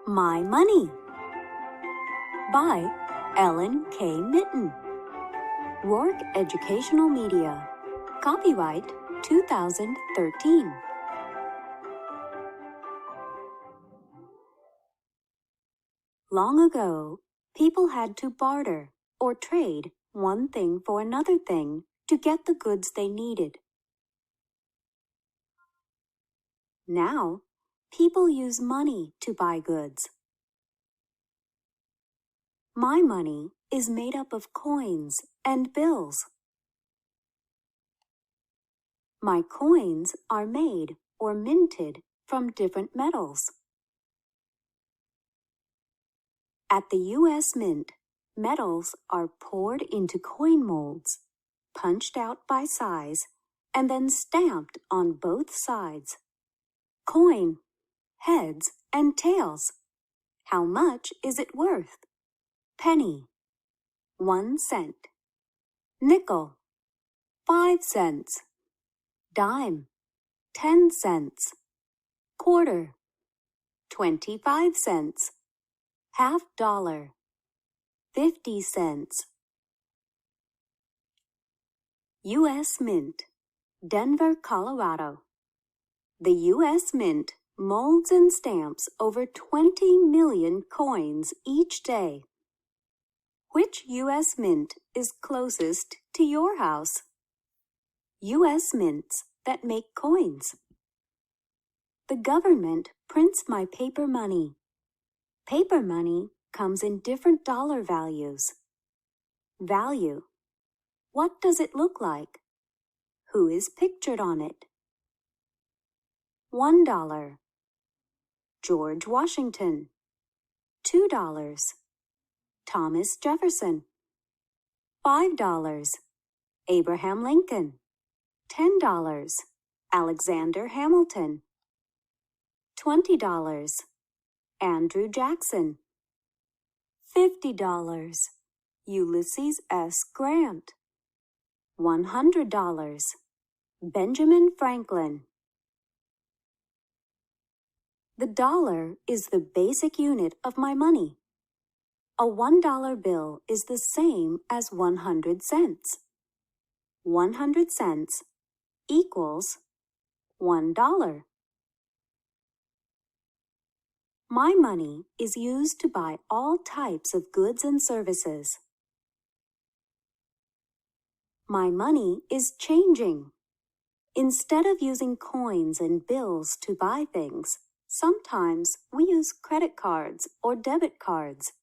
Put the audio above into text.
My Money by Ellen K. Mitten. Rourke Educational Media. Copyright 2013. Long ago, people had to barter or trade one thing for another thing to get the goods they needed. Now, people use money to buy goods. My money is made up of coins and bills. My coins are made or minted from different metals. At the U.S. Mint, metals are poured into coin molds, punched out by size, and then stamped on both sides. Coin, heads, and tails. How much is it worth? Penny, 1 cent. Nickel, 5 cents. Dime, 10 cents. Quarter, 25 cents. Half dollar, 50 cents. U.S. Mint, Denver, Colorado. The U.S. Mint molds and stamps over 20 million coins each day. Which U.S. Mint is closest to your house? U.S. mints that make coins. The government prints my paper money. Paper money comes in different dollar values. Value. What does it look like? Who is pictured on it? $1. George Washington. $2. Thomas Jefferson. $5. Abraham Lincoln. $10. Alexander Hamilton. $20. Andrew Jackson. $50. Ulysses S. Grant. $100. Benjamin Franklin. The dollar is the basic unit of my money. A $1 bill is the same as 100 cents. 100 cents equals $1. My money is used to buy all types of goods and services. My money is changing. Instead of using coins and bills to buy things, sometimes we use credit cards or debit cards.